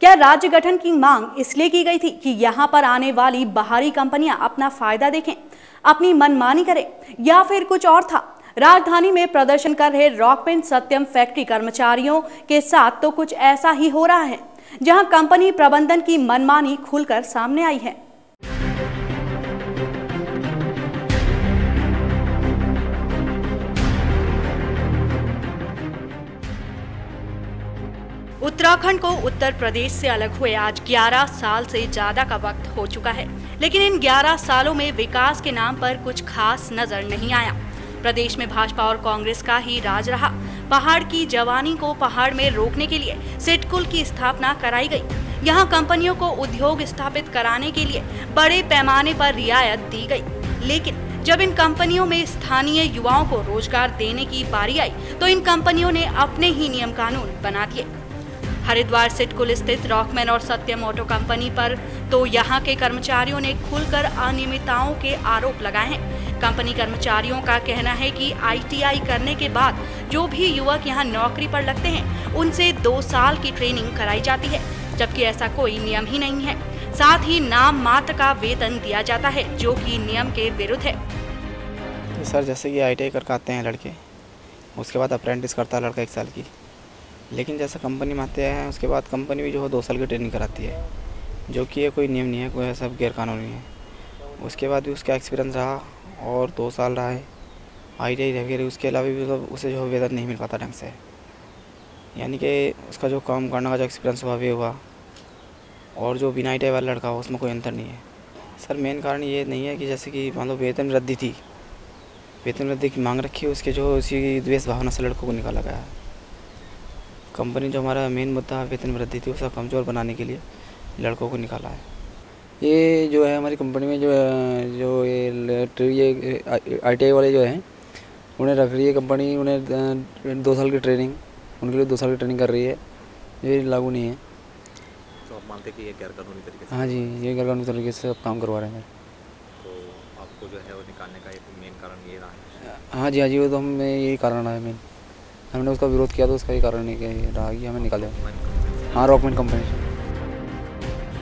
क्या राज्य गठन की मांग इसलिए की गई थी कि यहां पर आने वाली बाहरी कंपनियां अपना फायदा देखें, अपनी मनमानी करें, या फिर कुछ और था? राजधानी में प्रदर्शन कर रहे रॉकपेन सत्यम फैक्ट्री कर्मचारियों के साथ तो कुछ ऐसा ही हो रहा है, जहां कंपनी प्रबंधन की मनमानी खुलकर सामने आई है। उत्तराखंड को उत्तर प्रदेश से अलग हुए आज 11 साल से ज्यादा का वक्त हो चुका है, लेकिन इन 11 सालों में विकास के नाम पर कुछ खास नजर नहीं आया। प्रदेश में भाजपा और कांग्रेस का ही राज रहा। पहाड़ की जवानी को पहाड़ में रोकने के लिए सिडकुल की स्थापना कराई गई। यहां कंपनियों को उद्योग स्थापित कराने के लिए बड़े पैमाने पर रियायत दी गई, लेकिन जब इन कंपनियों में स्थानीय युवाओं को रोजगार देने की बारी आई तो इन कंपनियों ने अपने ही नियम कानून बना दिए। हरिद्वार सिडकुल स्थित रॉकमेन और सत्यम ऑटो कंपनी पर तो यहां के कर्मचारियों ने खुलकर अनियमितताओं के आरोप लगाए हैं। कंपनी कर्मचारियों का कहना है कि ITI करने के बाद जो भी युवक यहां नौकरी पर लगते हैं उनसे 2 साल की ट्रेनिंग कराई जाती है, जबकि ऐसा कोई नियम ही नहीं है। साथ ही नाम मात्र का वेतन दिया जाता है, जो कि नियम के विरुद्ध है। सर, जैसे कि ITI करके आते हैं लड़के, उसके बाद अप्रेंटिस करता है लड़का 1 साल की, लेकिन जैसा कंपनी में आते हैं उसके बाद कंपनी भी जो है 2 साल की ट्रेनिंग कराती है, जो कि ये कोई नियम नहीं है, कोई ऐसा गैरकानूनी है। उसके बाद भी उसका एक्सपीरियंस रहा और 2 साल रहा है ITI वगैरह, उसके अलावा भी मतलब उसे जो वेतन नहीं मिल पाता ढंग से, यानी कि उसका जो काम करने का जो एक्सपीरियंस हुआ भी हुआ, और जो बिना ITI वाला लड़का हो उसमें कोई अंतर नहीं है। सर, मेन कारण ये नहीं है कि जैसे कि मान लो वेतन वृद्धि थी, वेतन वृद्धि की मांग रखी है, उसके जो उसी द्वेष भावना से लड़कों को निकाला गया है। कंपनी जो हमारा मेन मुद्दा वेतन वृद्धि थी उसका कमज़ोर बनाने के लिए लड़कों को निकाला है। ये जो है हमारी कंपनी में ये ITI वाले जो हैं उन्हें रख रही है कंपनी, उन्हें 2 साल की ट्रेनिंग, उनके लिए 2 साल की ट्रेनिंग कर रही है, ये लागू नहीं है। तो आप मानते हैं कि ये गैरकानूनी तरीके से? हाँ जी, ये गैरकानूनी तरीके से अब काम करवा रहे हैं। तो आपको जो है वो निकालने का एक मेन कारण ये रहा है? हाँ जी, वो तो हमें यही कारण रहा है मेन। हमने उसका विरोध किया तो उसका ही कारण नहीं रहा कि हमें निकाले। हाँ, रॉकमेन कंपनी।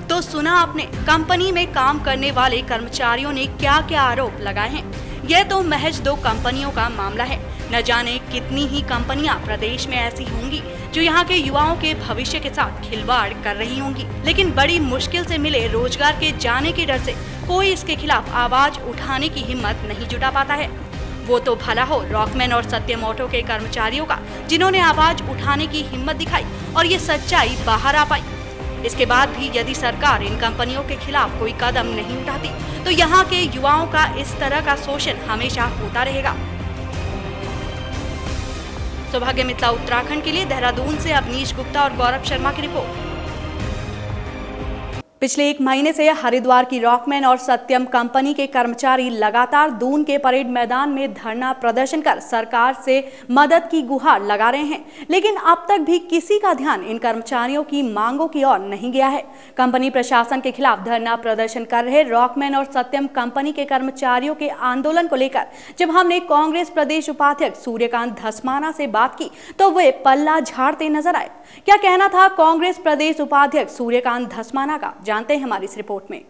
तो सुना आपने, कंपनी में काम करने वाले कर्मचारियों ने क्या क्या आरोप लगाए हैं। यह तो महज 2 कंपनियों का मामला है। न जाने कितनी ही कंपनियां प्रदेश में ऐसी होंगी जो यहां के युवाओं के भविष्य के साथ खिलवाड़ कर रही होंगी, लेकिन बड़ी मुश्किल से मिले रोजगार के जाने के डर से कोई इसके खिलाफ आवाज उठाने की हिम्मत नहीं जुटा पाता है। वो तो भला हो रॉकमेन और सत्यम ऑटो के कर्मचारियों का, जिन्होंने आवाज उठाने की हिम्मत दिखाई और ये सच्चाई बाहर आ पाई। इसके बाद भी यदि सरकार इन कंपनियों के खिलाफ कोई कदम नहीं उठाती तो यहाँ के युवाओं का इस तरह का शोषण हमेशा होता रहेगा। सौभाग्य मिथिला उत्तराखंड के लिए देहरादून से अवनीश गुप्ता और गौरव शर्मा की रिपोर्ट। पिछले 1 महीने से हरिद्वार की रॉकमेन और सत्यम कंपनी के कर्मचारी लगातार दून के परेड मैदान में धरना प्रदर्शन कर सरकार से मदद की गुहार लगा रहे हैं, लेकिन अब तक भी किसी का ध्यान इन कर्मचारियों की मांगों की ओर नहीं गया है। कंपनी प्रशासन के खिलाफ धरना प्रदर्शन कर रहे रॉकमेन और सत्यम कंपनी के कर्मचारियों के आंदोलन को लेकर जब हमने कांग्रेस प्रदेश उपाध्यक्ष सूर्यकांत धस्माना से बात की तो वे पल्ला झाड़ते नजर आए। क्या कहना था कांग्रेस प्रदेश उपाध्यक्ष सूर्यकांत धस्माना का, जानते हैं हमारी इस रिपोर्ट में।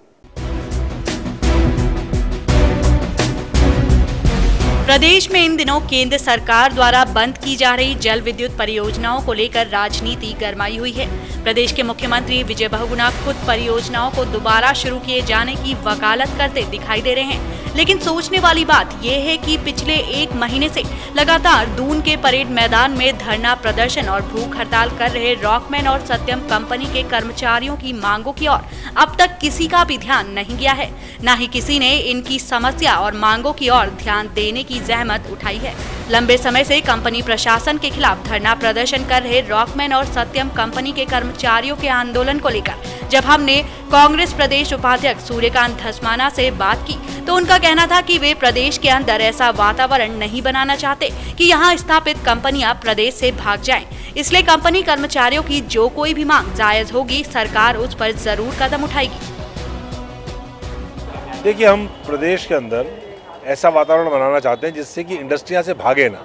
प्रदेश में इन दिनों केंद्र सरकार द्वारा बंद की जा रही जल विद्युत परियोजनाओं को लेकर राजनीति गरमाई हुई है। प्रदेश के मुख्यमंत्री विजय बहुगुणा खुद परियोजनाओं को दोबारा शुरू किए जाने की वकालत करते दिखाई दे रहे हैं, लेकिन सोचने वाली बात यह है कि पिछले 1 महीने से लगातार दून के परेड मैदान में धरना प्रदर्शन और भूख हड़ताल कर रहे रॉकमेन और सत्यम कंपनी के कर्मचारियों की मांगों की ओर अब तक किसी का भी ध्यान नहीं गया है, न ही किसी ने इनकी समस्या और मांगों की ओर ध्यान देने की जहमत उठाई है। लंबे समय से कंपनी प्रशासन के खिलाफ धरना प्रदर्शन कर रहे रॉकमेन और सत्यम कंपनी के कर्मचारियों के आंदोलन को लेकर जब हमने कांग्रेस प्रदेश उपाध्यक्ष सूर्यकांत धस्माना से बात की तो उनका कहना था कि वे प्रदेश के अंदर ऐसा वातावरण नहीं बनाना चाहते कि यहां स्थापित कंपनियां प्रदेश से भाग जाएं। इसलिए कंपनी कर्मचारियों की जो कोई भी मांग जायज होगी, सरकार उस पर जरूर कदम उठाएगी। देखिए, हम प्रदेश के अंदर ऐसा वातावरण बनाना चाहते हैं जिससे कि इंडस्ट्रियां से भागे ना,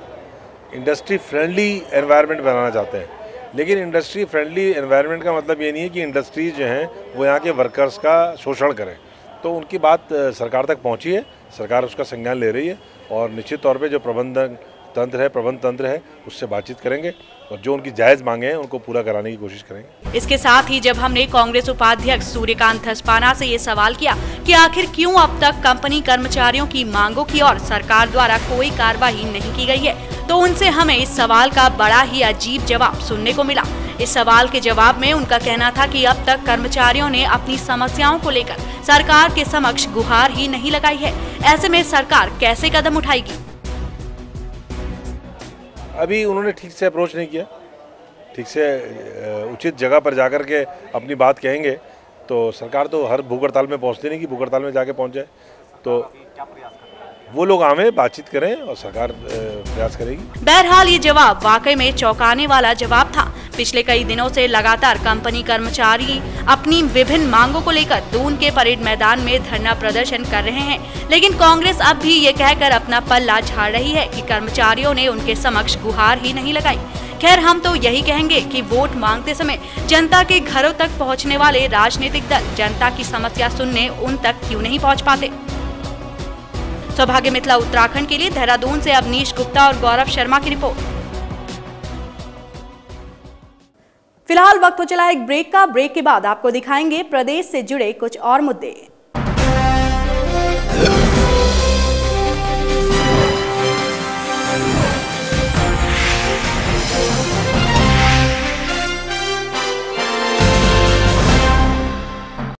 इंडस्ट्री फ्रेंडली एनवायरनमेंट बनाना चाहते हैं। लेकिन इंडस्ट्री फ्रेंडली एनवायरनमेंट का मतलब ये नहीं है कि इंडस्ट्रीज जो हैं वो यहाँ के वर्कर्स का शोषण करें। तो उनकी बात सरकार तक पहुँची है, सरकार उसका संज्ञान ले रही है और निश्चित तौर पे जो प्रबंध तंत्र है उससे बातचीत करेंगे और जो उनकी जायज़ मांगे हैं उनको पूरा कराने की कोशिश करेंगे। इसके साथ ही जब हमने कांग्रेस उपाध्यक्ष सूर्यकांत धस्माना से ये सवाल किया कि आखिर क्यों अब तक कंपनी कर्मचारियों की मांगों की ओर सरकार द्वारा कोई कार्रवाई नहीं की गई है, तो उनसे हमें इस सवाल का बड़ा ही अजीब जवाब सुनने को मिला। इस सवाल के जवाब में उनका कहना था कि अब तक कर्मचारियों ने अपनी समस्याओं को लेकर सरकार के समक्ष गुहार ही नहीं लगाई है। ऐसे में सरकार कैसे कदम उठाएगी? अभी उन्होंने ठीक से अप्रोच नहीं किया, ठीक से उचित जगह पर जाकर के अपनी बात कहेंगे तो सरकार तो हर भूख हड़ताल में पहुँचती नहीं कि भूख हड़ताल में जाके पहुँच जाए। तो वो लोग आवे, बातचीत करें और सरकार प्रयास करेगी। बहरहाल ये जवाब वाकई में चौंकाने वाला जवाब था। पिछले कई दिनों से लगातार कंपनी कर्मचारी अपनी विभिन्न मांगों को लेकर दून के परेड मैदान में धरना प्रदर्शन कर रहे हैं, लेकिन कांग्रेस अब भी ये कहकर अपना पल्ला झाड़ रही है कि कर्मचारियों ने उनके समक्ष गुहार ही नहीं लगाई। खैर, हम तो यही कहेंगे कि वोट मांगते समय जनता के घरों तक पहुँचने वाले राजनीतिक दल जनता की समस्या सुनने उन तक क्यों नहीं पहुँच पाते। सौभाग्य मिथिला उत्तराखंड के लिए देहरादून से अवनीश गुप्ता और गौरव शर्मा की रिपोर्ट। फिलहाल वक्त हो चला एक ब्रेक का। ब्रेक के बाद आपको दिखाएंगे प्रदेश से जुड़े कुछ और मुद्दे।